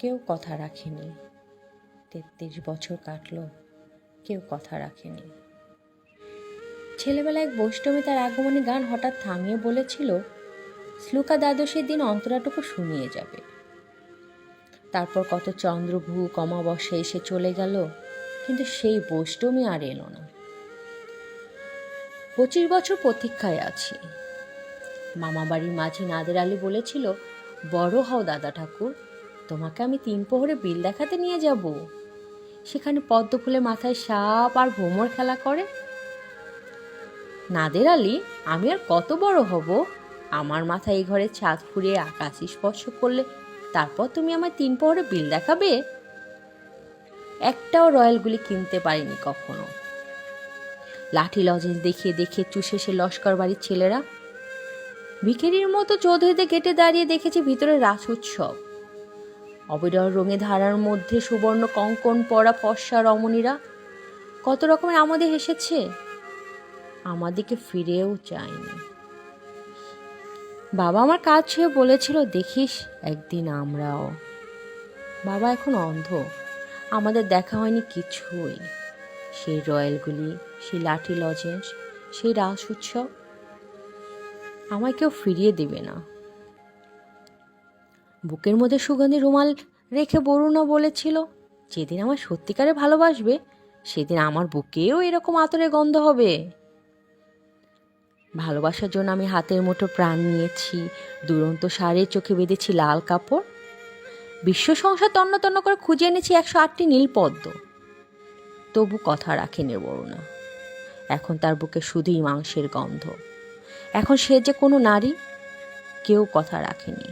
কেউ কথা রাখেনি। 33 বছর কাটলো, কেউ কথা রাখেনি। ছেলেবেলায় এক বৈষ্ণবী তার আগমনী গান হঠাৎ থামিয়ে বলেছিল, শ্লোকা দ্বাদশীর দিন অন্তরাটুকু শুনিয়ে যাবে। তারপর কত চন্দ্রভূক অমাবস্যা এসে চলে গেল, কিন্তু সেই বৈষ্ণবী আর এলো না। 25 বছর প্রতীক্ষায় আছি। মামা বাড়ির মাঝি নাদের আলী বলেছিল, বড় হও দাদা ঠাকুর, তোমাকে আমি 3 প্রহরে বিল দেখাতে নিয়ে যাব। সেখানে পদ্ম ফুলে মাথায় সাপ আর ভ্রমর খেলা করে। নাদের আলী, আমি আর কত বড় হব? আমার মাথায় এই ঘরে ছাদ ফুরিয়ে আকাশ স্পর্শ করলে তারপর তুমি আমায় 3 প্রহরে বিল দেখাবে? একটাও রয়্যালগুলি কিনতে পারিনি কখনো। লাঠি লজেন্স দেখিয়ে দেখিয়ে চুষে সে লস্কর বাড়ির ছেলেরা। ভিখারির মতো চৌধুরীদের গেটে দাঁড়িয়ে দেখেছি ভিতরে রাস উৎসব। অবিরল রঙে ধারার মধ্যে সুবর্ণ কঙ্কণ পরা ফর্সা রমণীরা কত রকমের আমাদের হেসেছে, আমাদিকে ফিরেও চায়নি। বাবা আমার কাজ ছুঁয়ে বলেছিল, দেখিস একদিন আমরাও। বাবা এখন অন্ধ, আমাদের দেখা হয়নি কিছুই। সেই রয়্যালগুলি, সেই লাঠি লজেন্স, সেই রাস উৎসব আমায় কেউ ফিরিয়ে দেবে না। বুকের মধ্যে সুগন্ধি রুমাল রেখে বরুণা বলেছিল, যেদিন আমার সত্যিকারে ভালোবাসবে সেদিন আমার বুকেও এরকম আতরের গন্ধ হবে। ভালোবাসার জন্য আমি হাতের মুঠো প্রাণ নিয়েছি, দুরন্ত সারে চোখে বেঁধেছি লাল কাপড়। বিশ্ব সংসার তন্ন তন্ন করে খুঁজে এনেছি 108টি নীলপদ্ম, তবু কথা রাখেনি বরুণা। এখন তার বুকে শুধুই মাংসের গন্ধ। এখন সে যে কোনো নারী, কেউ কথা রাখেনি।